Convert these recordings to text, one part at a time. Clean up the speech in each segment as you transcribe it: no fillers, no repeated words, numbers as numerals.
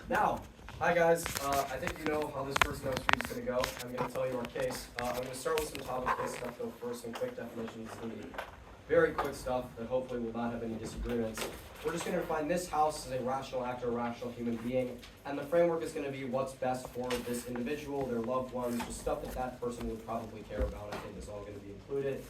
Now, hi guys. I think you know how this first notes read is going to go. I'm going to tell you our case. I'm going to start with some topic case stuff though first, some quick definitions. It's going to be very quick stuff that hopefully will not have any disagreements. We're just going to define this house as a rational actor, a rational human being, and the framework is going to be what's best for this individual, their loved ones, just stuff that that person would probably care about. I think is all going to be included.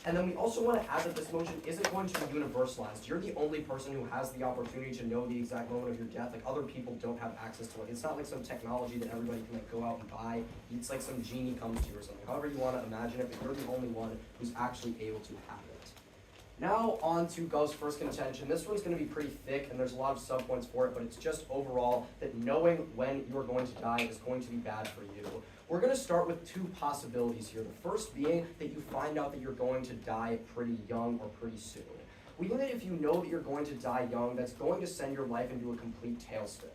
And then we also want to add that this motion isn't going to be universalized. You're the only person who has the opportunity to know the exact moment of your death. Like, other people don't have access to it. It's not like some technology that everybody can like go out and buy. It's like some genie comes to you or something. However you want to imagine it, but you're the only one who's actually able to have it. Now on to Gov's first contention. This one's going to be pretty thick and there's a lot of subpoints for it, but it's just overall that knowing when you're going to die is going to be bad for you. We're going to start with two possibilities here. The first being that you find out that you're going to die pretty young or pretty soon. We know that if you know that you're going to die young, that's going to send your life into a complete tailspin.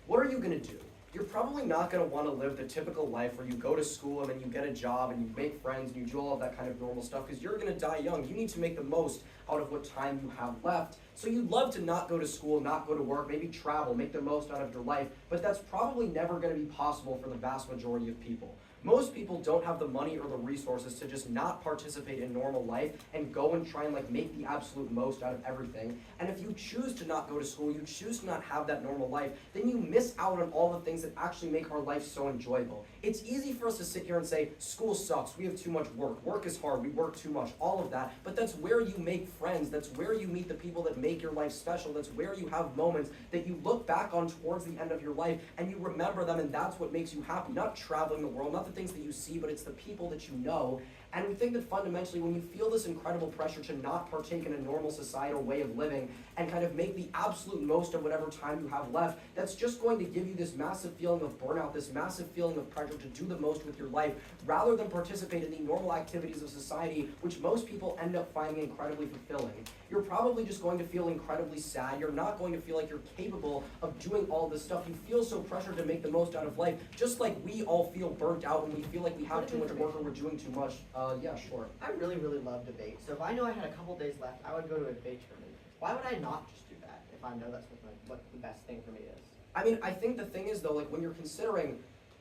What are you going to do? You're probably not going to want to live the typical life where you go to school and then you get a job and you make friends and you do all of that kind of normal stuff because you're going to die young. You need to make the most out of what time you have left. So you'd love to not go to school, not go to work, maybe travel, make the most out of your life, but that's probably never going to be possible for the vast majority of people. Most people don't have the money or the resources to just not participate in normal life and go and try and like make the absolute most out of everything. And if you choose to not go to school, you choose to not have that normal life, then you miss out on all the things that actually make our life so enjoyable. It's easy for us to sit here and say, school sucks, we have too much work, work is hard, we work too much, all of that, but that's where you make friends, that's where you meet the people that make your life special, that's where you have moments that you look back on towards the end of your life and you remember them, and that's what makes you happy. Not traveling the world, not the things that you see, but it's the people that you know. And we think that fundamentally when you feel this incredible pressure to not partake in a normal societal way of living and kind of make the absolute most of whatever time you have left, that's just going to give you this massive feeling of burnout, this massive feeling of pressure to do the most with your life, rather than participate in the normal activities of society, which most people end up finding incredibly fulfilling. You're probably just going to feel incredibly sad. You're not going to feel like you're capable of doing all this stuff. You feel so pressured to make the most out of life, just like we all feel burnt out when we feel like we have too much work or we're doing too much. Yeah, sure. I really love debate. So if I know I had a couple days left, I would go to a debate tournament. Why would I not just do that if I know that's what the best thing for me is? I mean, I think the thing is though, like when you're considering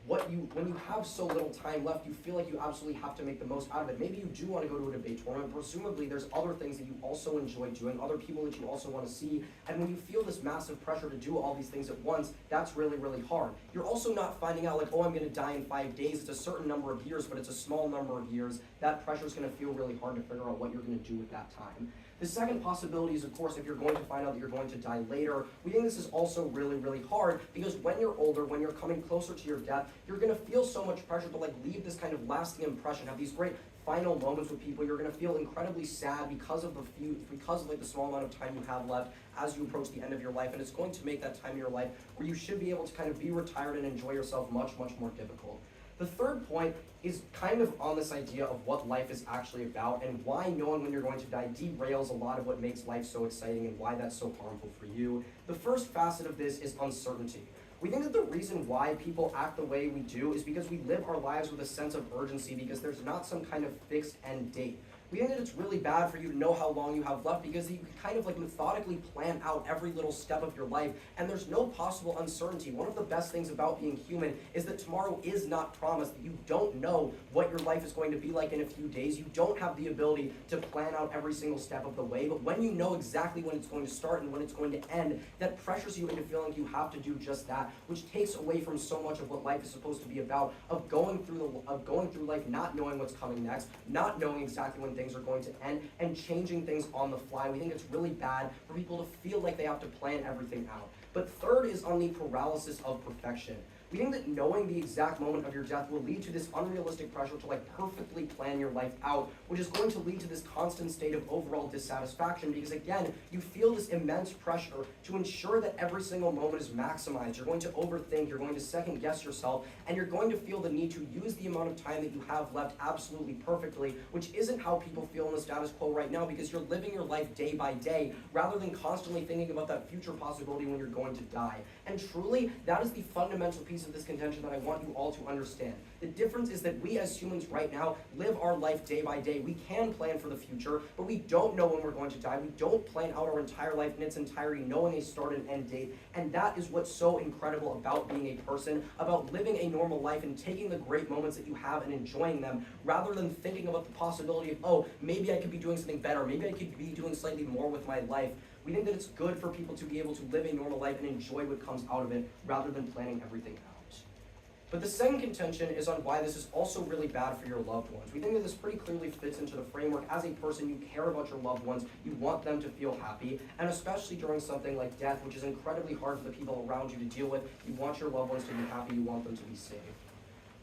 when you have so little time left, you feel like you absolutely have to make the most out of it. Maybe you do want to go to a debate tournament. Presumably, there's other things that you also enjoy doing, other people that you also want to see. And when you feel this massive pressure to do all these things at once, that's really hard. You're also not finding out like, oh, I'm going to die in 5 days. It's a certain number of years, but it's a small number of years. That pressure is going to feel really hard to figure out what you're going to do with that time. The second possibility is, of course, if you're going to find out that you're going to die later. We think this is also really hard because when you're older, when you're coming closer to your death, you're going to feel so much pressure to like leave this kind of lasting impression, have these great final moments with people. You're going to feel incredibly sad because of like the small amount of time you have left as you approach the end of your life, and it's going to make that time in your life where you should be able to kind of be retired and enjoy yourself much more difficult. The third point is kind of on this idea of what life is actually about and why knowing when you're going to die derails a lot of what makes life so exciting and why that's so harmful for you. The first facet of this is uncertainty. We think that the reason why people act the way we do is because we live our lives with a sense of urgency because there's not some kind of fixed end date. We think that it's really bad for you to know how long you have left because you can kind of like methodically plan out every little step of your life and there's no possible uncertainty. One of the best things about being human is that tomorrow is not promised. You don't know what your life is going to be like in a few days. You don't have the ability to plan out every single step of the way, but when you know exactly when it's going to start and when it's going to end, that pressures you into feeling like you have to do just that, which takes away from so much of what life is supposed to be about, of going through life not knowing what's coming next, not knowing exactly when things are going to end, and changing things on the fly. We think it's really bad for people to feel like they have to plan everything out. But third is on the paralysis of perfection. We think that knowing the exact moment of your death will lead to this unrealistic pressure to like perfectly plan your life out, which is going to lead to this constant state of overall dissatisfaction because again, you feel this immense pressure to ensure that every single moment is maximized. You're going to overthink, you're going to second guess yourself, and you're going to feel the need to use the amount of time that you have left absolutely perfectly, which isn't how people feel in the status quo right now because you're living your life day by day rather than constantly thinking about that future possibility when you're going to die. And truly, that is the fundamental piece piece of this contention that I want you all to understand. The difference is that we as humans right now live our life day by day. We can plan for the future, but we don't know when we're going to die. We don't plan out our entire life in its entirety, knowing a start and end date. And that is what's so incredible about being a person, about living a normal life and taking the great moments that you have and enjoying them, rather than thinking about the possibility of, oh, maybe I could be doing something better, maybe I could be doing slightly more with my life. We think that it's good for people to be able to live a normal life and enjoy what comes out of it, rather than planning everything out. But the second contention is on why this is also really bad for your loved ones. We think that this pretty clearly fits into the framework. As a person, you care about your loved ones, you want them to feel happy, and especially during something like death, which is incredibly hard for the people around you to deal with, you want your loved ones to be happy, you want them to be safe.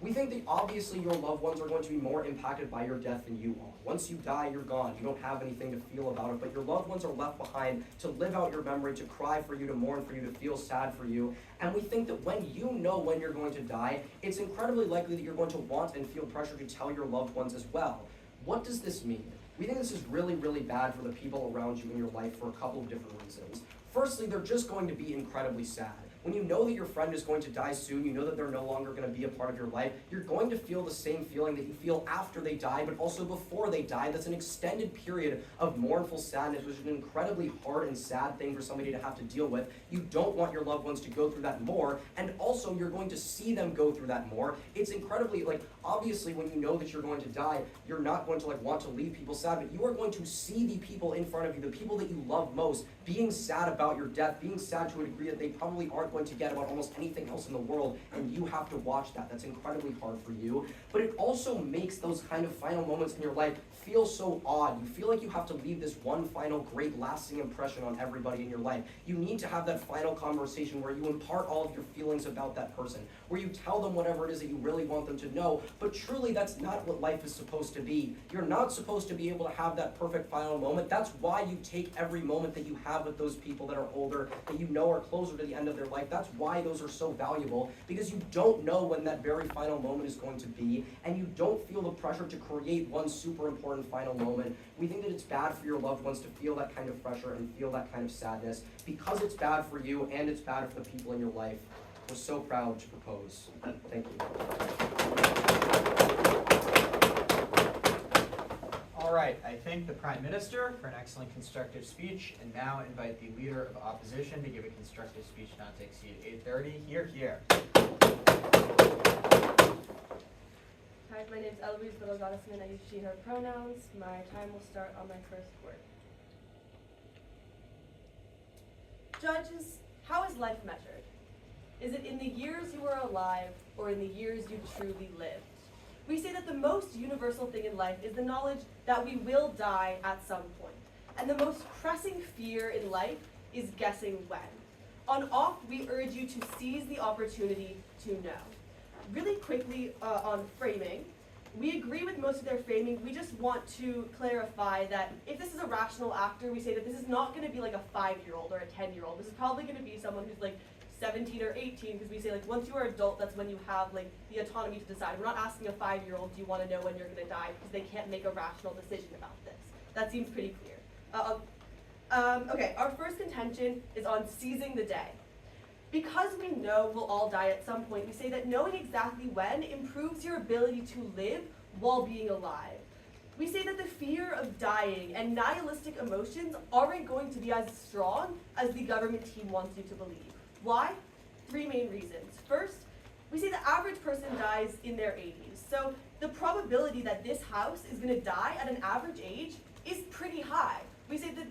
We think that obviously your loved ones are going to be more impacted by your death than you are. Once you die, you're gone. You don't have anything to feel about it, but your loved ones are left behind to live out your memory, to cry for you, to mourn for you, to feel sad for you. And we think that when you know when you're going to die, it's incredibly likely that you're going to want and feel pressure to tell your loved ones as well. What does this mean? We think this is really, really bad for the people around you in your life for a couple of different reasons. Firstly, they're just going to be incredibly sad. When you know that your friend is going to die soon, you know that they're no longer going to be a part of your life, you're going to feel the same feeling that you feel after they die, but also before they die. That's an extended period of mournful sadness, which is an incredibly hard and sad thing for somebody to have to deal with. You don't want your loved ones to go through that more, and also you're going to see them go through that more. It's incredibly, obviously when you know that you're going to die, you're not going to want to leave people sad, but you are going to see the people in front of you, the people that you love most, being sad about your death, being sad to a degree that they probably aren't going to get about almost anything else in the world, and you have to watch that. That's incredibly hard for you. But it also makes those kind of final moments in your life feel so odd. You feel like you have to leave this one final great lasting impression on everybody in your life. You need to have that final conversation where you impart all of your feelings about that person, where you tell them whatever it is that you really want them to know, but truly that's not what life is supposed to be. You're not supposed to be able to have that perfect final moment. That's why you take every moment that you have with those people that are older, that you know are closer to the end of their life. That's why those are so valuable, because you don't know when that very final moment is going to be, and you don't feel the pressure to create one super important final moment. We think that it's bad for your loved ones to feel that kind of pressure and feel that kind of sadness. Because it's bad for you and it's bad for the people in your life, we're so proud to propose. Thank you. All right, I thank the Prime Minister for an excellent constructive speech, and now invite the Leader of Opposition to give a constructive speech not to exceed 8:30. Hear, hear. Hi, my name is Eloise Little-Gottesman. I use she, her pronouns. My time will start on my first word. Judges, how is life measured? Is it in the years you were alive or in the years you truly lived? We say that the most universal thing in life is the knowledge that we will die at some point. And the most pressing fear in life is guessing when. On off, we urge you to seize the opportunity to know. Really quickly on framing, we agree with most of their framing. We just want to clarify that if this is a rational actor, we say that this is not going to be like a 5-year-old or a 10-year-old. This is probably going to be someone who's 17 or 18, because we say once you are adult, that's when you have the autonomy to decide. We're not asking a 5-year-old, do you want to know when you're going to die, because they can't make a rational decision about this. That seems pretty clear. Okay, our first contention is on seizing the day. Because we know we'll all die at some point, we say that knowing exactly when improves your ability to live while being alive. We say that the fear of dying and nihilistic emotions aren't going to be as strong as the government team wants you to believe. Why? 3 main reasons. First, we say the average person dies in their 80s. So the probability that this house is going to die at an average age is pretty high. We say that,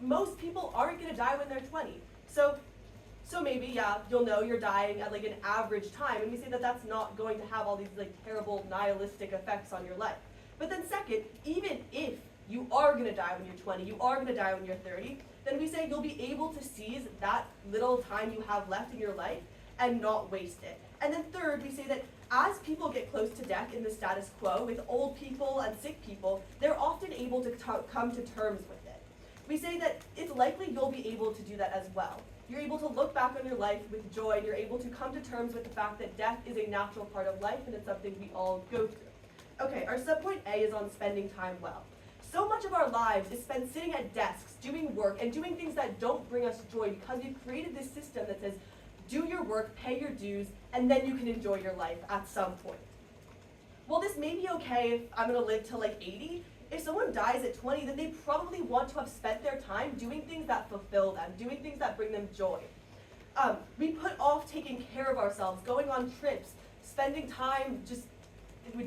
most people aren't going to die when they're 20. So maybe, yeah, you'll know you're dying at an average time, and we say that that's not going to have all these terrible nihilistic effects on your life. But then second, even if you are going to die when you're 20, you are going to die when you're 30, then we say you'll be able to seize that little time you have left in your life and not waste it. And then third, we say that as people get close to death in the status quo, with old people and sick people, they're often able to come to terms with it. We say that it's likely you'll be able to do that as well. You're able to look back on your life with joy, and you're able to come to terms with the fact that death is a natural part of life, and it's something we all go through. Okay, our subpoint A is on spending time well. So much of our lives is spent sitting at desks, doing work, and doing things that don't bring us joy, because we've created this system that says, do your work work, pay your dues, and then you can enjoy your life at some point. Well, this may be okay if I'm gonna live till like 80. If someone dies at 20, then they probably want to have spent their time doing things that fulfill them, doing things that bring them joy. We put off taking care of ourselves, going on trips, spending time just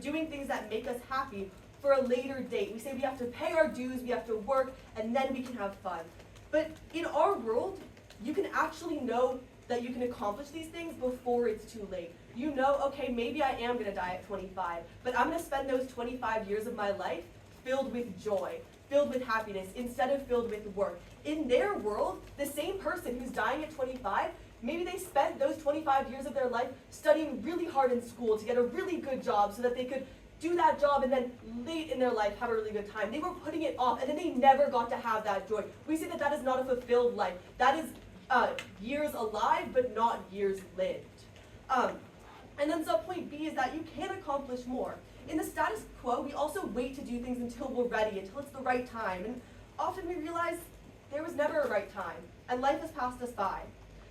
doing things that make us happy for a later date. We say we have to pay our dues, we have to work, and then we can have fun. But in our world, you can actually know that you can accomplish these things before it's too late. You know, okay, maybe I am gonna die at 25, but I'm gonna spend those 25 years of my life filled with joy, filled with happiness, instead of filled with work. In their world, the same person who's dying at 25, maybe they spent those 25 years of their life studying really hard in school to get a really good job so that they could do that job and then late in their life have a really good time. They were putting it off and then they never got to have that joy. We say that that is not a fulfilled life. That is years alive but not years lived. And then subpoint B is that you can accomplish more. In the status quo, we also wait to do things until we're ready, until it's the right time. And often we realize there was never a right time, and life has passed us by.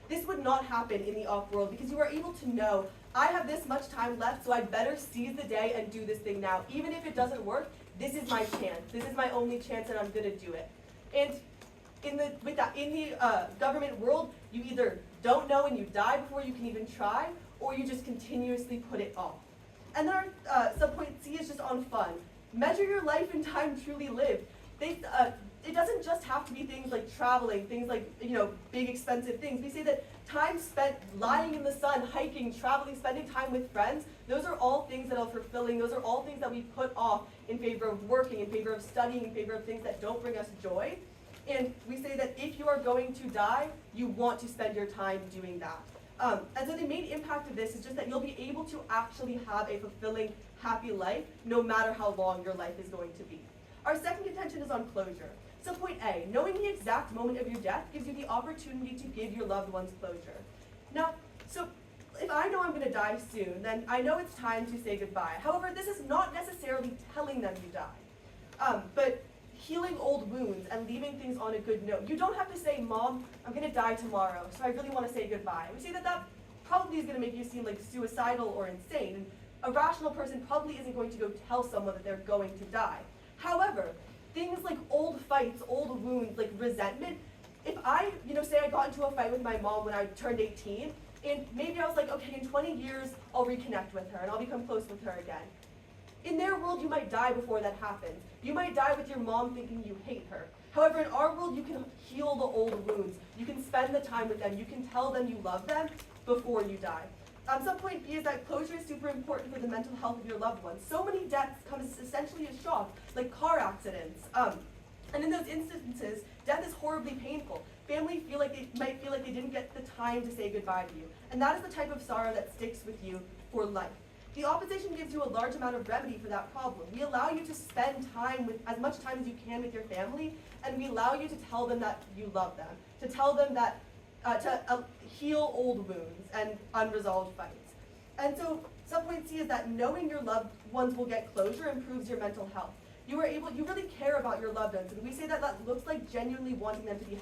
This would not happen in the off-world because you are able to know, I have this much time left, so I'd better seize the day and do this thing now. Even if it doesn't work, this is my chance. This is my only chance, and I'm gonna do it. And in the government world, you either don't know and you die before you can even try, or you just continuously put it off. And then our subpoint C is just on fun. Measure your life in time truly lived. It doesn't just have to be things like traveling, things like, big expensive things. We say that time spent lying in the sun, hiking, traveling, spending time with friends, those are all things that are fulfilling. Those are all things that we put off in favor of working, in favor of studying, in favor of things that don't bring us joy. And we say that if you are going to die, you want to spend your time doing that. And so the main impact of this is just that you'll be able to actually have a fulfilling, happy life, no matter how long your life is going to be. Our second contention is on closure. So point A, knowing the exact moment of your death gives you the opportunity to give your loved ones closure. Now, so if I know I'm gonna die soon, then I know it's time to say goodbye. However, this is not necessarily telling them you die, but healing old wounds and leaving things on a good note. You don't have to say, Mom, I'm gonna die tomorrow, so I really wanna say goodbye. We say that that probably is gonna make you seem like suicidal or insane, and a rational person probably isn't going to go tell someone that they're going to die. However, things like old fights, old wounds, like resentment, if I, say I got into a fight with my mom when I turned 18, and maybe I was like, okay, in 20 years, I'll reconnect with her and I'll become close with her again. In their world, you might die before that happens. You might die with your mom thinking you hate her. However, in our world, you can heal the old wounds. You can spend the time with them. You can tell them you love them before you die. Subpoint B is that closure is super important for the mental health of your loved ones. So many deaths come as essentially a shock, like car accidents. And in those instances, death is horribly painful. Family might feel like they didn't get the time to say goodbye to you. And that is the type of sorrow that sticks with you for life. The opposition gives you a large amount of remedy for that problem. We allow you to spend time with as much time as you can with your family, and we allow you to tell them that you love them, to tell them that to heal old wounds and unresolved fights. And so subpoint C is that knowing your loved ones will get closure improves your mental health. You really care about your loved ones, and we say that that looks like genuinely wanting them to be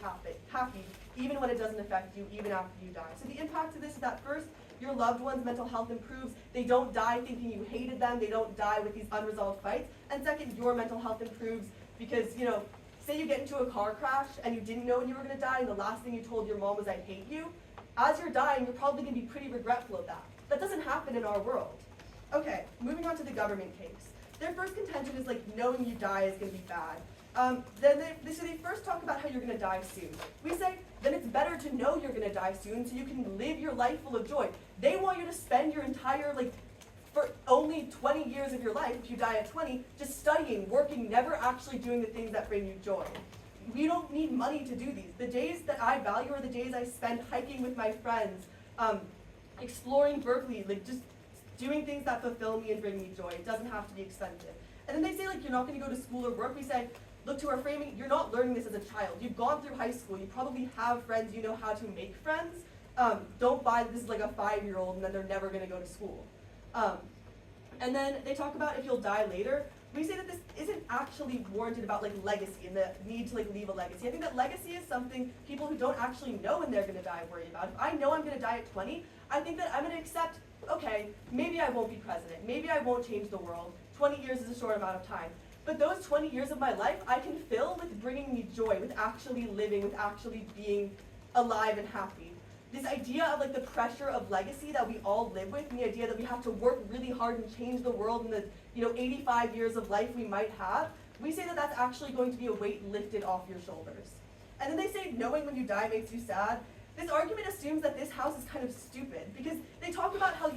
happy, even when it doesn't affect you, even after you die. So the impact of this is that first, your loved one's mental health improves. They don't die thinking you hated them. They don't die with these unresolved fights. And second, your mental health improves because, say you get into a car crash and you didn't know when you were gonna die and the last thing you told your mom was, I hate you. As you're dying, you're probably gonna be pretty regretful of that. That doesn't happen in our world. Okay, moving on to the government case. Their first contention is like knowing you die is gonna be bad. Then they first talk about how you're gonna die soon. We say, then it's better to know you're gonna die soon so you can live your life full of joy. They want you to spend your entire, for only 20 years of your life, if you die at 20, just studying, working, never actually doing the things that bring you joy. We don't need money to do these. The days that I value are the days I spend hiking with my friends, exploring Berkeley, just doing things that fulfill me and bring me joy. It doesn't have to be expensive. And then they say, you're not gonna go to school or work. We say, look to our framing, you're not learning this as a child. You've gone through high school. You probably have friends. You know how to make friends. Don't buy this as like a 5-year-old and then they're never gonna go to school. And then they talk about if you'll die later. we say that this isn't actually warranted about like legacy and the need to like leave a legacy. I think that legacy is something people who don't actually know when they're gonna die worry about. If I know I'm gonna die at 20, I think that I'm gonna accept, okay, maybe I won't be president, maybe I won't change the world. 20 years is a short amount of time. But those 20 years of my life, I can fill with bringing me joy, with actually living, with actually being alive and happy. This idea of like the pressure of legacy that we all live with, and the idea that we have to work really hard and change the world in the 85 years of life we might have, we say that that's actually going to be a weight lifted off your shoulders. And then they say knowing when you die makes you sad. This argument assumes that this house is kind of stupid because they talk about how,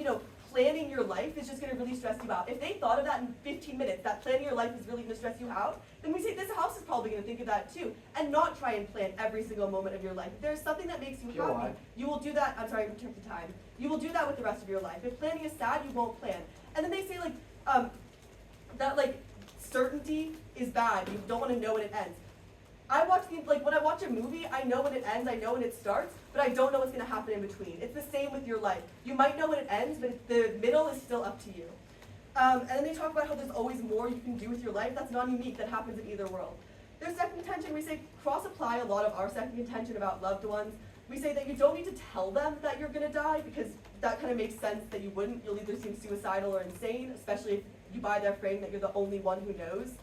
planning your life is just going to really stress you out. If they thought of that in 15 minutes, that planning your life is really going to stress you out, then we say this house is probably going to think of that too, and not try and plan every single moment of your life. If there's something that makes you happy, you will do that. I'm sorry, I took the time. You will do that with the rest of your life. If planning is sad, you won't plan. And then they say that certainty is bad. You don't want to know when it ends. When I watch a movie, I know when it ends, I know when it starts, but I don't know what's going to happen in between. It's the same with your life. You might know when it ends, but the middle is still up to you. And then they talk about how there's always more you can do with your life. That's non-unique. That happens in either world. Their second contention, we say cross-apply a lot of our second contention about loved ones. We say that you don't need to tell them that you're going to die because that kind of makes sense that you wouldn't. You'll either seem suicidal or insane, especially if you buy their frame that you're the only one who knows.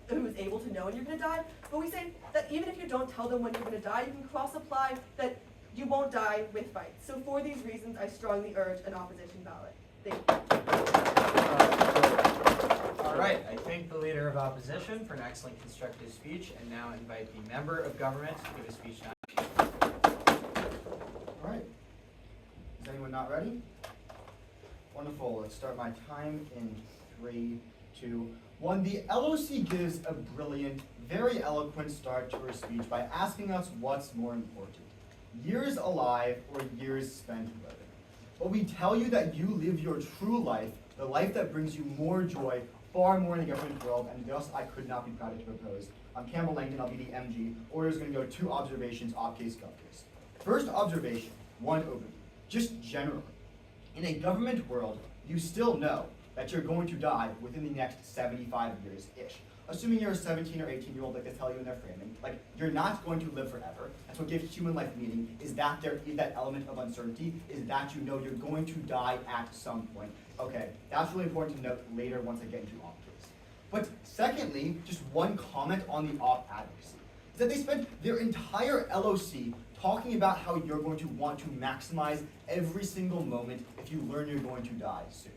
Who is able to know when you're going to die. But we say that even if you don't tell them when you're going to die, you can cross-apply that you won't die with fights. So for these reasons, I strongly urge an opposition ballot. Thank you. All right, I thank the Leader of Opposition for an excellent constructive speech, and now invite the Member of Government to give a speech now. All right. Is anyone not ready? Wonderful. Let's start my time in 3, 2, 1. The LOC gives a brilliant, very eloquent start to her speech by asking us what's more important, years alive or years spent living. But we tell you that you live your true life, the life that brings you more joy, far more in the government world, and thus I could not be prouder to propose. I'm Campbell Langdon, I'll be the MG. Order's going to go 2 observations, op case, gov case. First observation, 1 overview. Just generally, in a government world, you still know that you're going to die within the next 75 years-ish. Assuming you're a 17 or 18-year-old like they tell you in their framing, you're not going to live forever. That's what gives human life meaning, is that there is that element of uncertainty, is that you know you're going to die at some point. Okay, that's really important to note later once I get into op case. But secondly, just 1 comment on the op advocacy, is that they spent their entire LOC talking about how you're going to want to maximize every single moment if you learn you're going to die soon.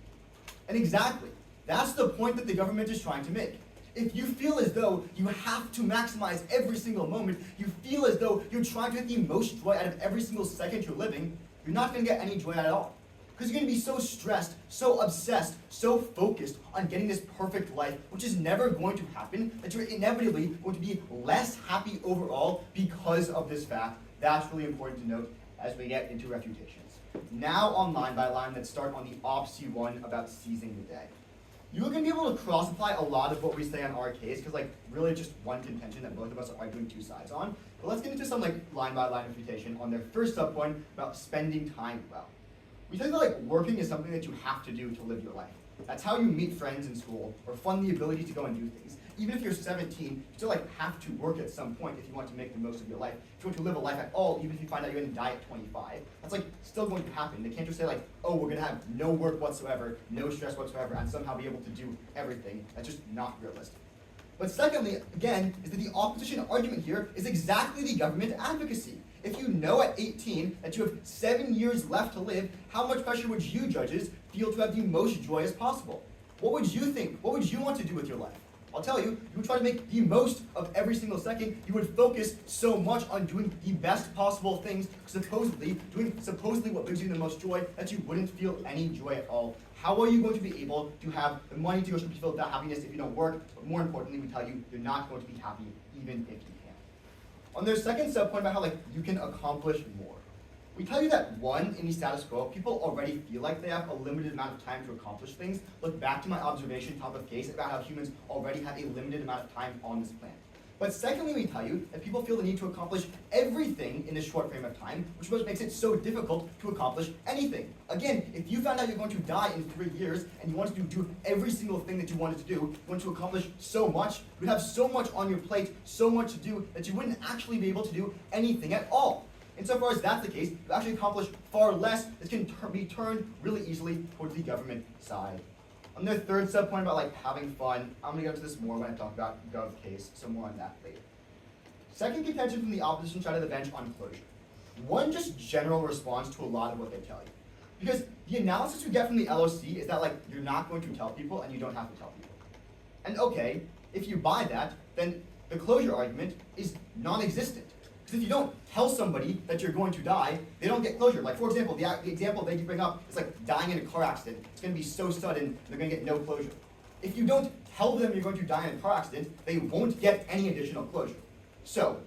And exactly, that's the point that the government is trying to make. If you feel as though you have to maximize every single moment, you feel as though you're trying to get the most joy out of every single second you're living, you're not going to get any joy out at all. Because you're going to be so stressed, so obsessed, so focused on getting this perfect life, which is never going to happen, that you're inevitably going to be less happy overall because of this fact. That's really important to note as we get into refutations. Now on line by line, let's start on the op C1 about seizing the day. You're going to be able to cross-apply a lot of what we say on our case, because really just 1 contention that both of us are arguing 2 sides on. But let's get into some line-by-line refutation on their first subpoint about spending time well. We tell you that working is something that you have to do to live your life. That's how you meet friends in school, or fund the ability to go and do things. Even if you're 17, you still have to work at some point if you want to make the most of your life. If you want to live a life at all, even if you find out you're going to die at 25, that's still going to happen. They can't just say oh, we're going to have no work whatsoever, no stress whatsoever, and somehow be able to do everything. That's just not realistic. But secondly, again, is that the opposition argument here is exactly the government advocacy. If you know at 18 that you have 7 years left to live, how much pressure would you, judges, feel to have the most joy as possible? What would you think? What would you want to do with your life? I'll tell you, you would try to make the most of every single second. You would focus so much on doing the best possible things, doing supposedly what brings you the most joy, that you wouldn't feel any joy at all. How are you going to be able to have the money to go to feel that happiness if you don't work? But more importantly, we tell you, you're not going to be happy even if you can. On their second subpoint about how you can accomplish more. We tell you that 1, in the status quo, people already feel like they have a limited amount of time to accomplish things. Look back to my observation top of case about how humans already have a limited amount of time on this planet. But secondly, we tell you that people feel the need to accomplish everything in this short frame of time, which makes it so difficult to accomplish anything. Again, if you found out you're going to die in 3 years and you wanted to do every single thing that you wanted to do, you want to accomplish so much, you'd have so much on your plate, so much to do, that you wouldn't actually be able to do anything at all. Insofar as that's the case, you actually accomplish far less. This can be turned really easily towards the government side. On the third subpoint about like having fun, I'm going to get into this more when I talk about Gov case, so more on that later. Second contention from the opposition side of the bench on closure. One just general response to a lot of what they tell you. Because the analysis we get from the LOC is that like you're not going to tell people and you don't have to tell people. And okay, if you buy that, then the closure argument is non-existent. Because if you don't tell somebody that you're going to die, they don't get closure. Like, for example, the example they bring up is like dying in a car accident. It's going to be so sudden, and they're going to get no closure. If you don't tell them you're going to die in a car accident, they won't get any additional closure. So,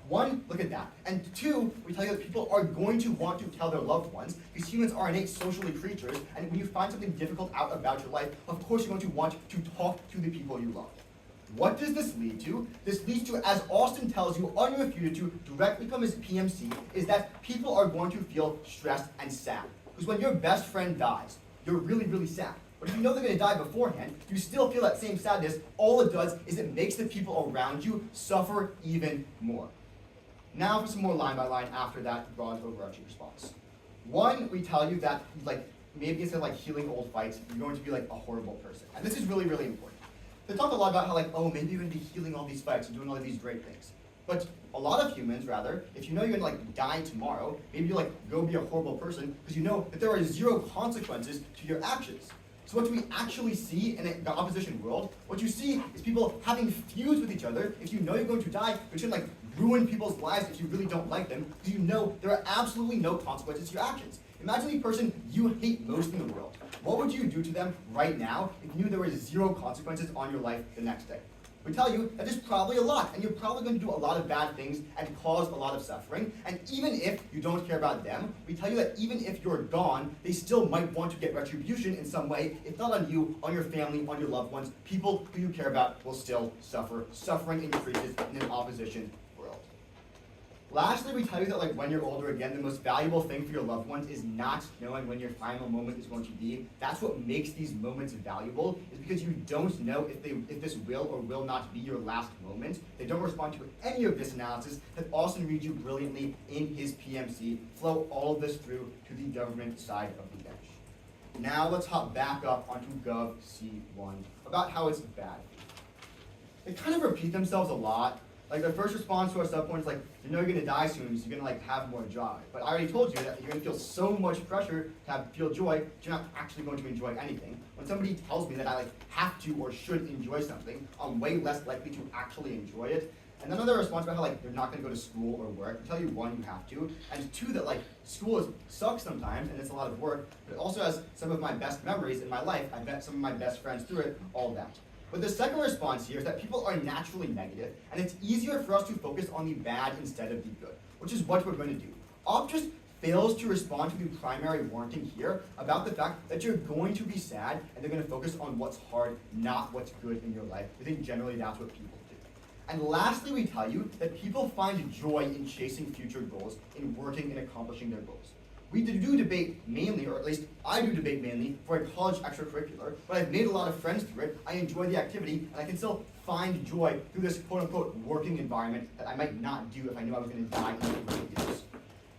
one, look at that. And two, we tell you that people are going to want to tell their loved ones, because humans are innate socially creatures, and when you find something difficult out about your life, of course you're going to want to talk to the people you love. What does this lead to? This leads to, as Austin tells you, unrefuted to directly from his PMC, is that people are going to feel stressed and sad. Because when your best friend dies, you're really, really sad. But if you know they're going to die beforehand, you still feel that same sadness. All it does is it makes the people around you suffer even more. Now for some more line by line after that broad overarching response. One, we tell you that like maybe instead of like healing old fights, you're going to be like a horrible person. And this is really, really important. They talk a lot about how like, oh, maybe you're going to be healing all these fights and doing all of these great things. But a lot of humans, rather, if you know you're going to like die tomorrow, maybe you like go be a horrible person because you know that there are zero consequences to your actions. So what do we actually see in the opposition world? What you see is people having feuds with each other. If you know you're going to die, you should like ruin people's lives if you really don't like them, because you know there are absolutely no consequences to your actions. Imagine the person you hate most in the world. What would you do to them right now if you knew there were zero consequences on your life the next day? We tell you that there's probably a lot, and you're probably going to do a lot of bad things and cause a lot of suffering. And even if you don't care about them, we tell you that even if you're gone, they still might want to get retribution in some way. If not on you, on your family, on your loved ones, people who you care about will still suffer. Suffering increases in an opposition world. Lastly, we tell you that like when you're older, again, the most valuable thing for your loved ones is not knowing when your final moment is going to be. That's what makes these moments valuable, is because you don't know if this will or will not be your last moment. They don't respond to any of this analysis that Austin reads you brilliantly in his PMC. Flow all of this through to the government side of the bench. Now let's hop back up onto Gov C1 about how it's bad. They kind of repeat themselves a lot. Like the first response to our subpoint is like, you know you're gonna die soon, so you're gonna like have more joy. But I already told you that you're gonna feel so much pressure to feel joy, that you're not actually going to enjoy anything. When somebody tells me that I like have to or should enjoy something, I'm way less likely to actually enjoy it. And then another response about how like you're not gonna go to school or work. I tell you, one, you have to, and two, that like school sucks sometimes and it's a lot of work, but it also has some of my best memories in my life. I met some of my best friends through it, all that. But the second response here is that people are naturally negative, and it's easier for us to focus on the bad instead of the good, which is what we're going to do. Op just fails to respond to the primary warning here about the fact that you're going to be sad, and they're going to focus on what's hard, not what's good in your life. I think generally that's what people do. And lastly, we tell you that people find joy in chasing future goals, in working and accomplishing their goals. We do debate mainly, or at least I do debate mainly, for a college extracurricular, but I've made a lot of friends through it. I enjoy the activity, and I can still find joy through this quote-unquote working environment that I might not do if I knew I was going to die in 8 years.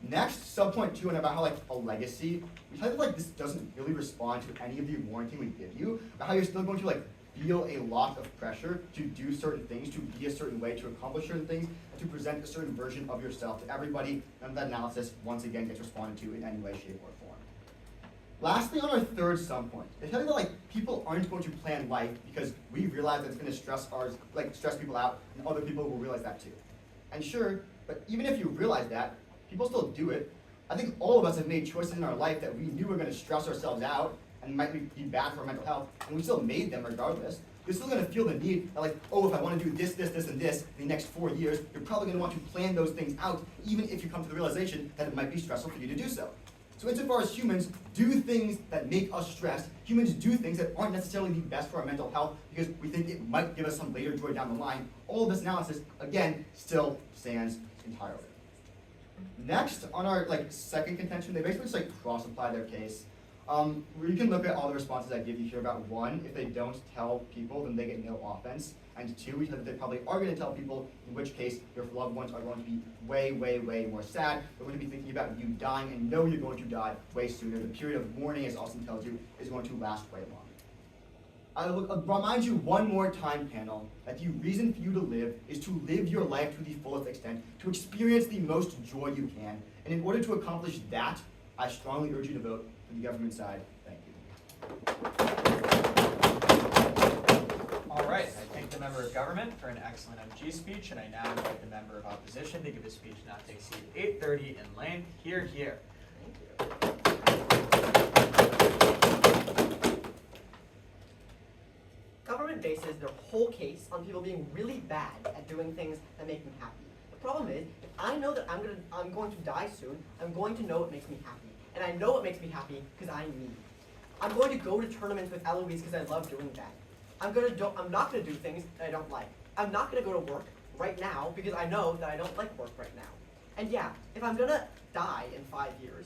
Next, subpoint 2, and about how like a legacy, we tell you like this doesn't really respond to any of the warranting we give you, about how you're still going to like feel a lot of pressure to do certain things, to be a certain way, to accomplish certain things, and to present a certain version of yourself to everybody. None of that analysis, once again, gets responded to in any way, shape, or form. Lastly, on our third subpoint, they tell you that like people aren't going to plan life because we realize that it's going to stress people out, and other people will realize that too. And sure, but even if you realize that, people still do it. I think all of us have made choices in our life that we knew were going to stress ourselves out and might be bad for our mental health, and we still made them regardless. You're still going to feel the need that like, oh, if I want to do this, this, this, and this in the next 4 years, you're probably going to want to plan those things out, even if you come to the realization that it might be stressful for you to do so. So insofar as humans do things that make us stressed, humans do things that aren't necessarily the best for our mental health because we think it might give us some later joy down the line, all of this analysis, again, still stands entirely. Next, on our second contention, they basically just cross-apply their case. We can look at all the responses I give you here about one, if they don't tell people, then they get no offense. And two, we said that they probably are going to tell people, in which case your loved ones are going to be way, way, way more sad. They're going to be thinking about you dying and know you're going to die way sooner. The period of mourning, as Austin tells you, is going to last way long. I will remind you one more time, panel, that the reason for you to live is to live your life to the fullest extent, to experience the most joy you can. And in order to accomplish that, I strongly urge you to vote for the government side. Thank you. All right, I thank the member of government for an excellent MG speech, and I now invite the member of opposition to give a speech not to exceed 8:30 in length. Hear, hear. Government bases their whole case on people being really bad at doing things that make them happy. The problem is, if I know that I'm going to die soon, I'm going to know what makes me happy. And I know what makes me happy because I'm me. I'm going to go to tournaments with Eloise because I love doing that. I'm not going to do things that I don't like. I'm not going to go to work right now because I know that I don't like work right now. And yeah, if I'm going to die in 5 years,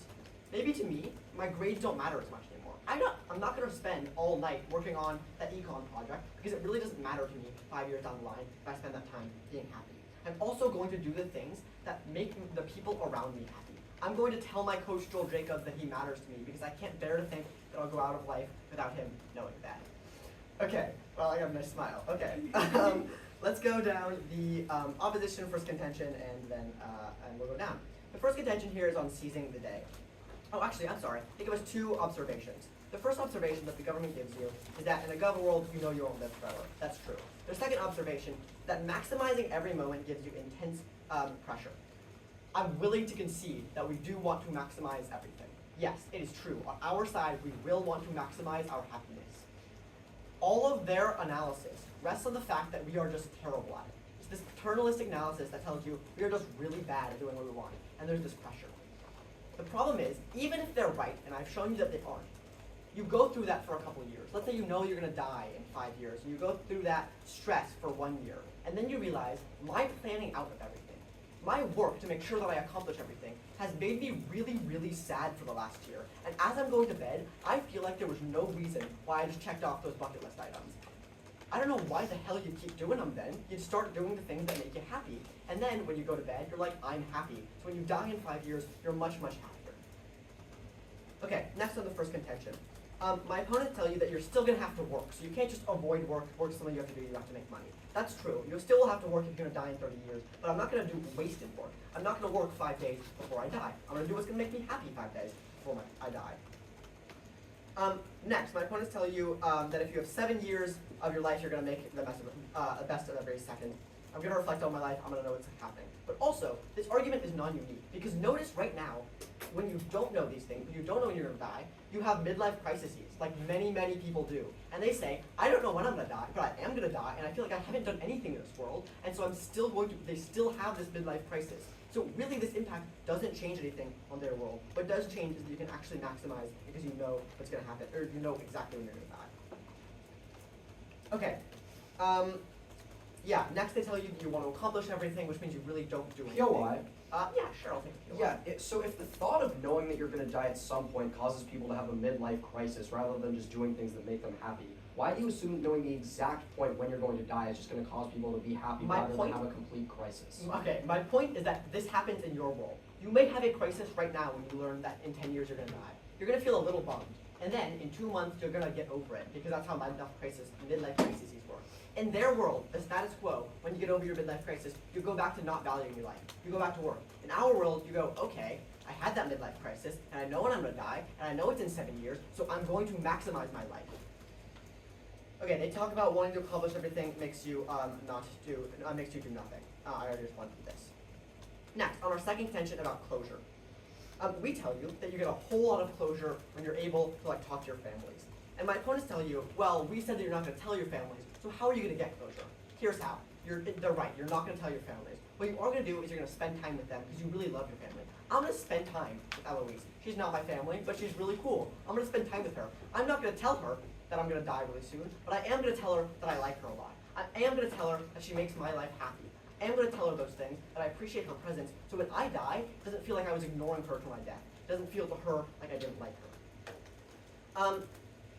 maybe to me, my grades don't matter as much anymore. I'm not going to spend all night working on that econ project because it really doesn't matter to me 5 years down the line if I spend that time being happy. I'm also going to do the things that make the people around me happy. I'm going to tell my coach Joel Jacobs that he matters to me because I can't bear to think that I'll go out of life without him knowing that. Okay, well, I got a nice smile. Okay, let's go down the opposition first contention and we'll go down. The first contention here is on seizing the day. Oh, actually, I'm sorry. I think it was two observations. The first observation that the government gives you is that in a gov world, you know you won't live forever. That's true. The second observation, that maximizing every moment gives you intense pressure. I'm willing to concede that we do want to maximize everything. Yes, it is true. On our side, we will want to maximize our happiness. All of their analysis rests on the fact that we are just terrible at it. It's this paternalistic analysis that tells you we are just really bad at doing what we want, and there's this pressure. The problem is, even if they're right, and I've shown you that they aren't, you go through that for a couple of years. Let's say you know you're going to die in 5 years, and you go through that stress for 1 year, and then you realize my planning out of everything, my work to make sure that I accomplish everything has made me really, really sad for the last year. And as I'm going to bed, I feel like there was no reason why I just checked off those bucket list items. I don't know why the hell you keep doing them then. You start doing the things that make you happy. And then when you go to bed, you're like, I'm happy. So when you die in 5 years, you're much, much happier. Okay, next on the first contention. My opponents tell you that you're still going to have to work. So you can't just avoid work. Work is something you have to do. You have to make money. That's true. You still will have to work if you're going to die in 30 years. But I'm not going to do wasted work. I'm not going to work 5 days before I die. I'm going to do what's going to make me happy 5 days before I die. Next, my opponents tell you that if you have 7 years of your life, you're going to make the best of every second. I'm going to reflect on my life. I'm going to know what's happening. But also, this argument is non-unique. Because notice right now, when you don't know these things, when you don't know when you're going to die, you have midlife crises, like many, many people do. And they say, I don't know when I'm going to die, but I am going to die, and I feel like I haven't done anything in this world, and so they still have this midlife crisis. So really this impact doesn't change anything on their world. What does change is that you can actually maximize because you know what's going to happen, or you know exactly when you're going to die. Okay. Yeah, next they tell you you want to accomplish everything, which means you really don't do anything. POI? Yeah, sure, I'll take a POI. Yeah, so if the thought of knowing that you're going to die at some point causes people to have a midlife crisis rather than just doing things that make them happy, why do you assume knowing the exact point when you're going to die is just going to cause people to be happy rather than have a complete crisis? Okay, my point is that this happens in your world. You may have a crisis right now when you learn that in 10 years you're going to die. You're going to feel a little bummed. And then in 2 months, you're going to get over it because that's how midlife crises work. In their world, the status quo, when you get over your midlife crisis, you go back to not valuing your life. You go back to work. In our world, you go, okay, I had that midlife crisis, and I know when I'm going to die, and I know it's in 7 years, so I'm going to maximize my life. Okay, they talk about wanting to accomplish everything makes you makes you do nothing. I already responded to this. Next, on our second contention about closure. We tell you that you get a whole lot of closure when you're able to talk to your families. And my opponents tell you, well, we said that you're not going to tell your families, so how are you going to get closure? Here's how. They're right, you're not going to tell your families. What you are going to do is you're going to spend time with them because you really love your family. I'm gonna spend time with Eloise. She's not my family, but she's really cool. I'm gonna spend time with her. I'm not gonna tell her that I'm gonna die really soon, but I am gonna tell her that I like her a lot. I am gonna tell her that she makes my life happy. I am gonna tell her those things, that I appreciate her presence, so when I die, it doesn't feel like I was ignoring her to my death. It doesn't feel to her like I didn't like her.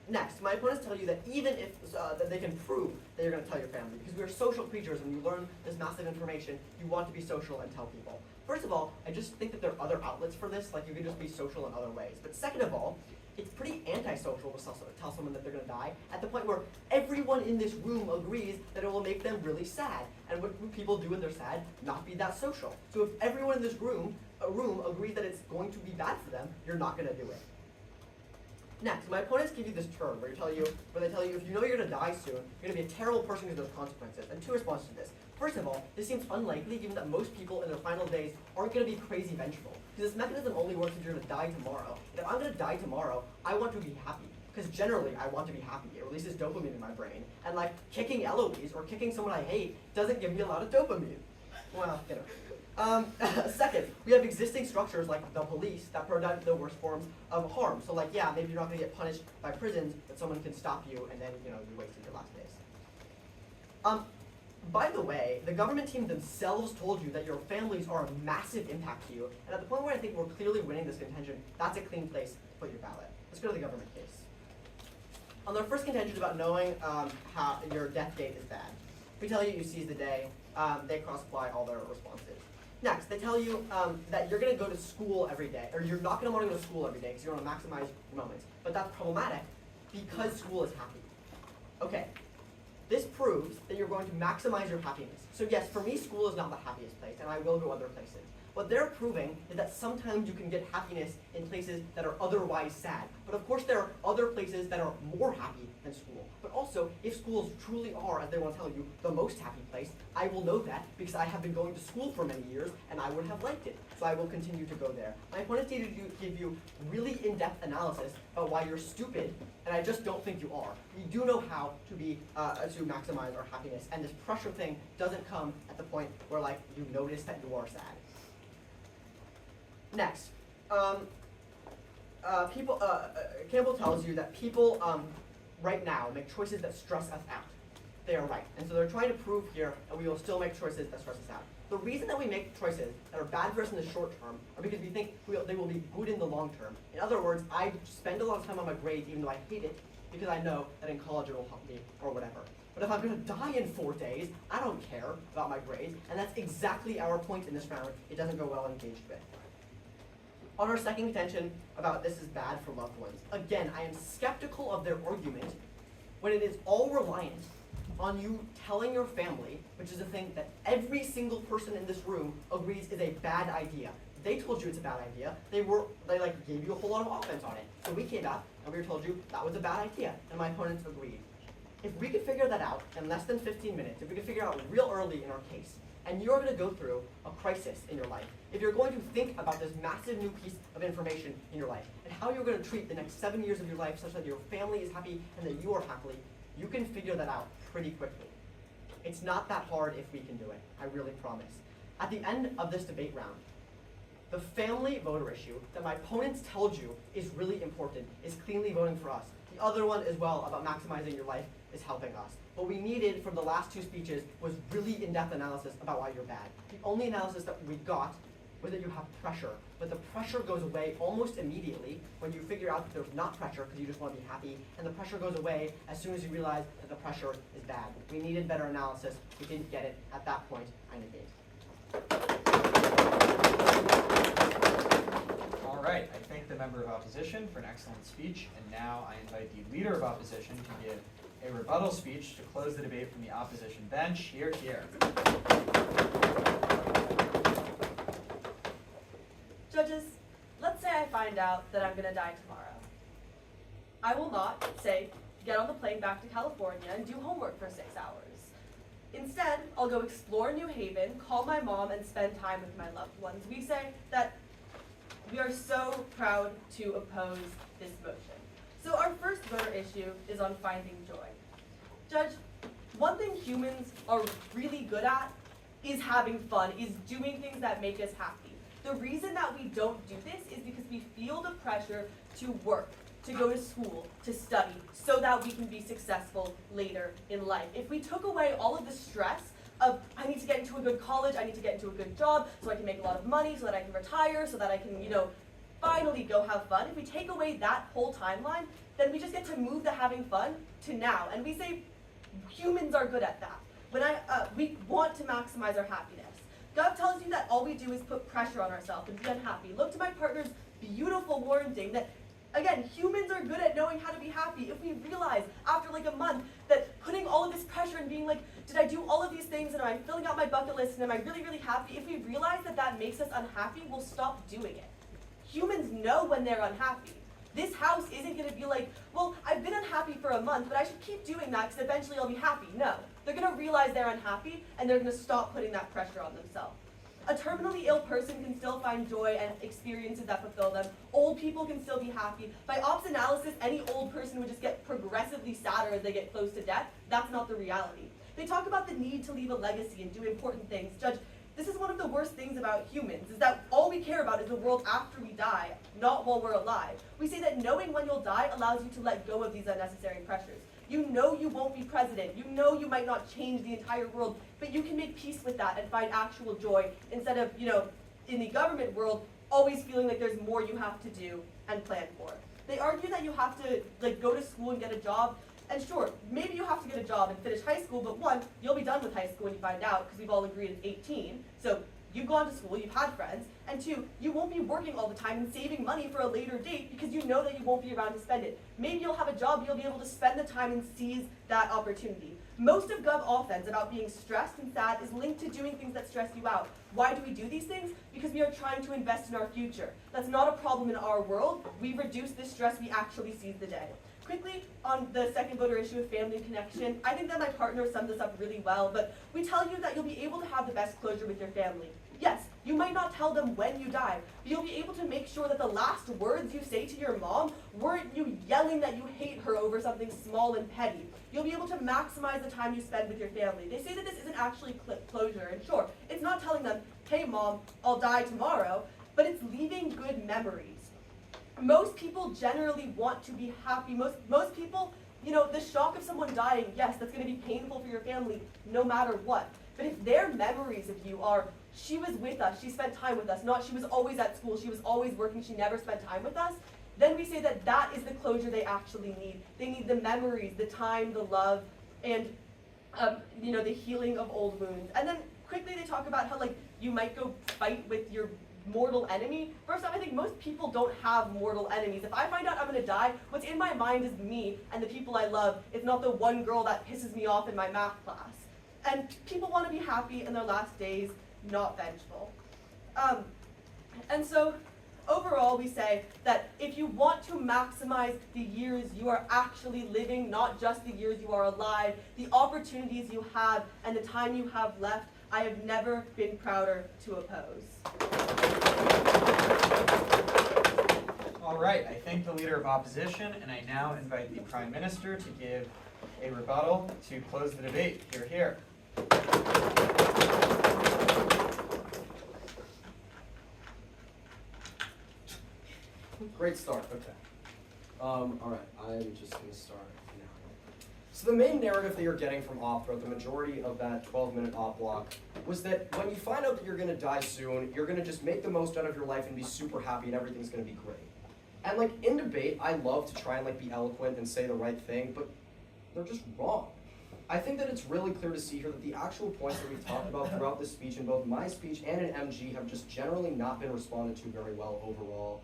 Next, my opponents tell you that even if that they can prove that you're going to tell your family, because we are social creatures, and you learn this massive information, you want to be social and tell people. First of all, I just think that there are other outlets for this, like you can just be social in other ways. But second of all, it's pretty antisocial to tell someone that they're going to die, at the point where everyone in this room agrees that it will make them really sad. And what do people do when they're sad? Not be that social. So if everyone in this room agrees that it's going to be bad for them, you're not going to do it. Next, my opponents give you this term where they tell you if you know you're going to die soon, you're going to be a terrible person because there's consequences. And two responses to this. First of all, this seems unlikely given that most people in their final days aren't going to be crazy vengeful. Because this mechanism only works if you're going to die tomorrow. If I'm going to die tomorrow, I want to be happy. Because generally, I want to be happy. It releases dopamine in my brain. And like, kicking Eloise or kicking someone I hate doesn't give me a lot of dopamine. Well, you know. Second, we have existing structures like the police that prevent the worst forms of harm. So like, yeah, maybe you're not going to get punished by prisons, but someone can stop you and then, you wasted your last days. By the way, the government team themselves told you that your families are a massive impact to you, and at the point where I think we're clearly winning this contention, that's a clean place to put your ballot. Let's go to the government case. On their first contention about knowing how your death date is bad, we tell you seize the day, they cross-apply all their responses. Next, they tell you that you're going to go to school every day, or you're not going to want to go to school every day because you're going to maximize your moments. But that's problematic because school is happy. Okay, this proves that you're going to maximize your happiness. So yes, for me, school is not the happiest place, and I will go other places. What they're proving is that sometimes you can get happiness in places that are otherwise sad. But of course, there are other places that are more happy than school. But also, if schools truly are, as they want to tell you, the most happy place, I will know that because I have been going to school for many years and I would have liked it. So I will continue to go there. My opponents need to give you really in-depth analysis about why you're stupid, and I just don't think you are. We do know how to to maximize our happiness, and this pressure thing doesn't come at the point where like you notice that you are sad. Next, Campbell tells you that people right now make choices that stress us out. They are right. And so they're trying to prove here that we will still make choices that stress us out. The reason that we make choices that are bad for us in the short term are because we think they will be good in the long term. In other words, I spend a lot of time on my grades even though I hate it because I know that in college it will help me or whatever. But if I'm going to die in 4 days, I don't care about my grades, and that's exactly our point in this round. It doesn't go well engaged with. On our second contention about this is bad for loved ones, again, I am skeptical of their argument when it is all reliant on you telling your family, which is a thing that every single person in this room agrees is a bad idea. They told you it's a bad idea. They gave you a whole lot of offense on it. So we came out and we told you that was a bad idea, and my opponents agreed. If we could figure that out in less than 15 minutes, if we could figure out real early in our case, and you're going to go through a crisis in your life, if you're going to think about this massive new piece of information in your life, and how you're going to treat the next 7 years of your life such that your family is happy and that you are happy, you can figure that out pretty quickly. It's not that hard if we can do it, I really promise. At the end of this debate round, the family voter issue that my opponents told you is really important is cleanly voting for us. The other one as well about maximizing your life is helping us. What we needed from the last 2 speeches was really in-depth analysis about why you're bad. The only analysis that we got was that you have pressure, but the pressure goes away almost immediately when you figure out that there's not pressure because you just want to be happy, and the pressure goes away as soon as you realize that the pressure is bad. We needed better analysis. We didn't get it at that point. I negate. All right, I thank the member of opposition for an excellent speech, and now I invite the leader of opposition to give a rebuttal speech to close the debate from the opposition bench. Hear, hear. Judges, let's say I find out that I'm going to die tomorrow. I will not, say, get on the plane back to California and do homework for 6 hours. Instead, I'll go explore New Haven, call my mom, and spend time with my loved ones. We say that we are so proud to oppose this motion. So our first voter issue is on finding joy. Judge, one thing humans are really good at is having fun, is doing things that make us happy. The reason that we don't do this is because we feel the pressure to work, to go to school, to study, so that we can be successful later in life. If we took away all of the stress of, I need to get into a good college, I need to get into a good job, so I can make a lot of money, so that I can retire, so that I can, finally go have fun. If we take away that whole timeline, then we just get to move the having fun to now. And we say humans are good at that. When we want to maximize our happiness. Gov tells you that all we do is put pressure on ourselves and be unhappy. Look to my partner's beautiful warranting that, again, humans are good at knowing how to be happy. If we realize after like a month that putting all of this pressure and being like, did I do all of these things and am I filling out my bucket list and am I really, really happy? If we realize that that makes us unhappy, we'll stop doing it. Humans know when they're unhappy. This house isn't going to be like, well, I've been unhappy for a month, but I should keep doing that because eventually I'll be happy. No. They're going to realize they're unhappy, and they're going to stop putting that pressure on themselves. A terminally ill person can still find joy and experiences that fulfill them. Old people can still be happy. By ops analysis, any old person would just get progressively sadder as they get close to death. That's not the reality. They talk about the need to leave a legacy and do important things. Judge, this is one of the worst things about humans, is that all we care about is the world after we die, not while we're alive. We say that knowing when you'll die allows you to let go of these unnecessary pressures. You know you won't be president. You know you might not change the entire world, but you can make peace with that and find actual joy instead of, in the government world, always feeling like there's more you have to do and plan for. They argue that you have to go to school and get a job. And sure, maybe you have to get a job and finish high school, but one, you'll be done with high school when you find out, because we've all agreed it's 18. So you've gone to school, you've had friends, and two, you won't be working all the time and saving money for a later date because you know that you won't be around to spend it. Maybe you'll have a job, you'll be able to spend the time and seize that opportunity. Most of Gov offense about being stressed and sad is linked to doing things that stress you out. Why do we do these things? Because we are trying to invest in our future. That's not a problem in our world. We reduce this stress, we actually seize the day. Quickly, on the second voter issue of family and connection, I think that my partner summed this up really well, but we tell you that you'll be able to have the best closure with your family. Yes, you might not tell them when you die, but you'll be able to make sure that the last words you say to your mom weren't you yelling that you hate her over something small and petty. You'll be able to maximize the time you spend with your family. They say that this isn't actually closure, and sure, it's not telling them, hey mom, I'll die tomorrow, but it's leaving good memories. Most people generally want to be happy. Most people, the shock of someone dying, yes, that's going to be painful for your family no matter what. But if their memories of you are, she was with us, she spent time with us, not she was always at school, she was always working, she never spent time with us, then we say that that is the closure they actually need. They need the memories, the time, the love, and the healing of old wounds. And then quickly they talk about how you might go fight with your mortal enemy. First off, I think most people don't have mortal enemies. If I find out I'm going to die, what's in my mind is me and the people I love. It's not the one girl that pisses me off in my math class. And people want to be happy in their last days, not vengeful. And so overall, we say that if you want to maximize the years you are actually living, not just the years you are alive, the opportunities you have and the time you have left, I have never been prouder to oppose. All right, I thank the Leader of Opposition, and I now invite the Prime Minister to give a rebuttal to close the debate. Hear, hear. Great start, okay. All right, I'm just gonna start now. So the main narrative that you're getting from op throughout the majority of that 12-minute op block was that when you find out that you're gonna die soon, you're gonna just make the most out of your life and be super happy and everything's gonna be great. And in debate, I love to try and be eloquent and say the right thing, but they're just wrong. I think that it's really clear to see here that the actual points that we've talked about throughout this speech, in both my speech and in MG, have just generally not been responded to very well overall.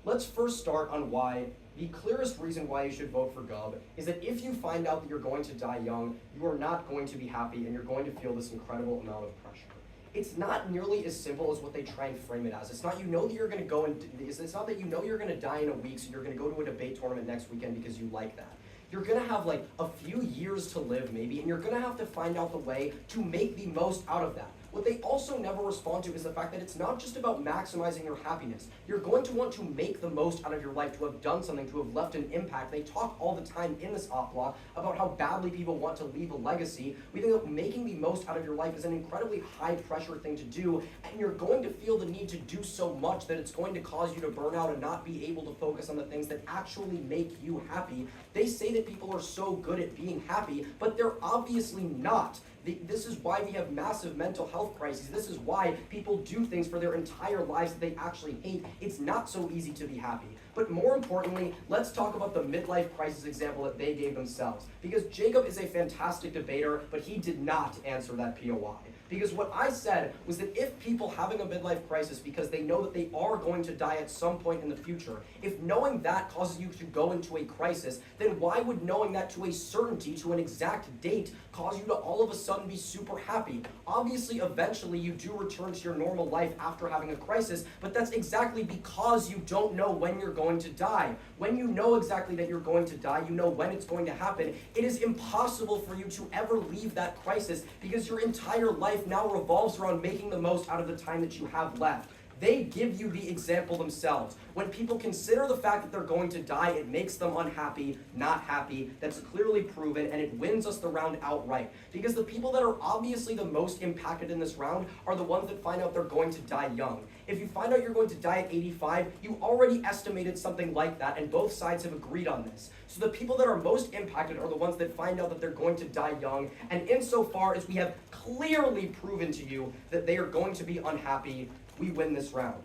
Let's first start on why the clearest reason why you should vote for Gov is that if you find out that you're going to die young, you are not going to be happy and you're going to feel this incredible amount of pressure. It's not nearly as simple as what they try and frame it as. It's not that you're going to go and it's not that you're going to die in a week, so you're going to go to a debate tournament next weekend because you like that. You're going to have a few years to live maybe, and you're going to have to find out the way to make the most out of that. What they also never respond to is the fact that it's not just about maximizing your happiness. You're going to want to make the most out of your life, to have done something, to have left an impact. They talk all the time in this op law about how badly people want to leave a legacy. We think that making the most out of your life is an incredibly high pressure thing to do, and you're going to feel the need to do so much that it's going to cause you to burn out and not be able to focus on the things that actually make you happy. They say that people are so good at being happy, but they're obviously not. This is why we have massive mental health crises. This is why people do things for their entire lives that they actually hate. It's not so easy to be happy. But more importantly, let's talk about the midlife crisis example that they gave themselves. Because Jacob is a fantastic debater, but he did not answer that POI. Because what I said was that if people having a midlife crisis because they know that they are going to die at some point in the future, if knowing that causes you to go into a crisis, then why would knowing that to a certainty, to an exact date, cause you to all of a sudden be super happy? Obviously, eventually you do return to your normal life after having a crisis, but that's exactly because you don't know when you're going to die. When you know exactly that you're going to die, you know when it's going to happen, it is impossible for you to ever leave that crisis because your entire life now revolves around making the most out of the time that you have left. They give you the example themselves. When people consider the fact that they're going to die, it makes them unhappy, not happy. That's clearly proven, and it wins us the round outright. Because the people that are obviously the most impacted in this round are the ones that find out they're going to die young. If you find out you're going to die at 85, you already estimated something like that, and both sides have agreed on this. So the people that are most impacted are the ones that find out that they're going to die young, and insofar as we have clearly proven to you that they are going to be unhappy, we win this round.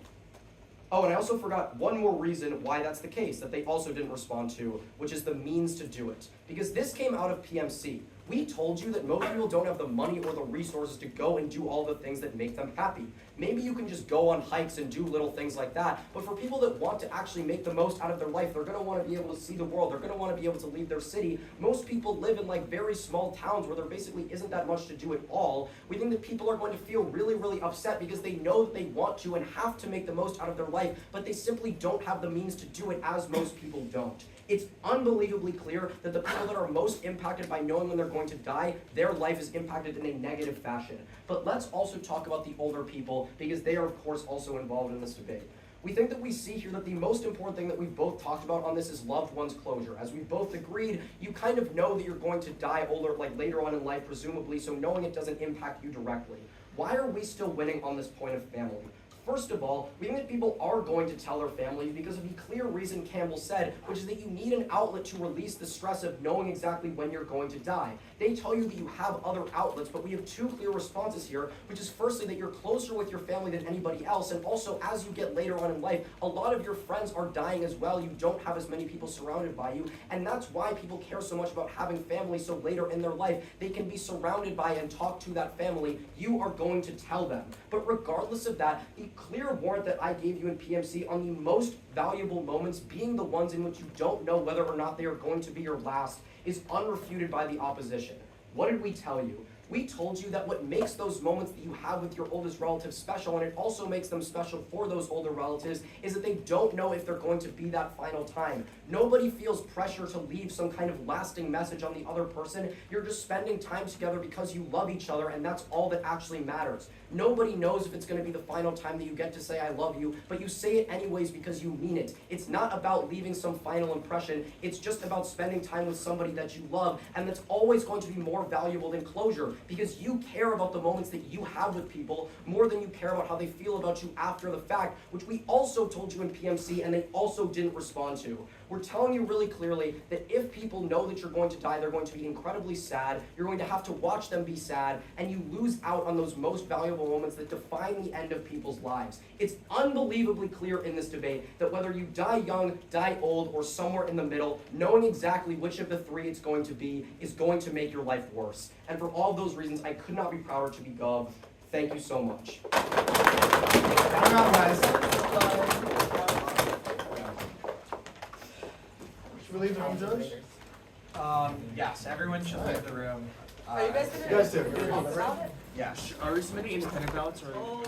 Oh, and I also forgot one more reason why that's the case that they also didn't respond to, which is the means to do it. Because this came out of PMC. We told you that most people don't have the money or the resources to go and do all the things that make them happy. Maybe you can just go on hikes and do little things like that, but for people that want to actually make the most out of their life, they're going to want to be able to see the world, they're going to want to be able to leave their city. Most people live in like very small towns where there basically isn't that much to do at all. We think that people are going to feel really, really upset because they know that they want to and have to make the most out of their life, but they simply don't have the means to do it, as most people don't. It's unbelievably clear that the people that are most impacted by knowing when they're going to die, their life is impacted in a negative fashion. But let's also talk about the older people, because they are, of course, also involved in this debate. We think that we see here that the most important thing that we've both talked about on this is loved one's closure. As we've both agreed, you kind of know that you're going to die older, like later on in life, presumably, so knowing it doesn't impact you directly. Why are we still winning on this point of family? First of all, we think that people are going to tell their families because of the clear reason Campbell said, which is that you need an outlet to release the stress of knowing exactly when you're going to die. They tell you that you have other outlets, but we have two clear responses here, which is firstly that you're closer with your family than anybody else, and also as you get later on in life, a lot of your friends are dying as well. You don't have as many people surrounded by you, and that's why people care so much about having family, so later in their life, they can be surrounded by and talk to that family. You are going to tell them. But regardless of that, the clear warrant that I gave you in PMC on the most valuable moments being the ones in which you don't know whether or not they are going to be your last is unrefuted by the opposition. What did we tell you? We told you that what makes those moments that you have with your oldest relative special, and it also makes them special for those older relatives, is that they don't know if they're going to be that final time. Nobody feels pressure to leave some kind of lasting message on the other person. You're just spending time together because you love each other, and that's all that actually matters. Nobody knows if it's going to be the final time that you get to say I love you, but you say it anyways because you mean it. It's not about leaving some final impression. It's just about spending time with somebody that you love, and that's always going to be more valuable than closure, because you care about the moments that you have with people more than you care about how they feel about you after the fact, which we also told you in PMC and they also didn't respond to. We're telling you really clearly that if people know that you're going to die, they're going to be incredibly sad, you're going to have to watch them be sad, and you lose out on those most valuable moments that define the end of people's lives. It's unbelievably clear in this debate that whether you die young, die old, or somewhere in the middle, knowing exactly which of the three it's going to be is going to make your life worse. And for all those reasons, I could not be prouder to be Gov. Thank you so much. Round round, guys. Should we leave the room, Judge? Yes, everyone should leave the room. Are you guys gonna You guys too. talk about it? Yes. Are we submitting independent ballots or?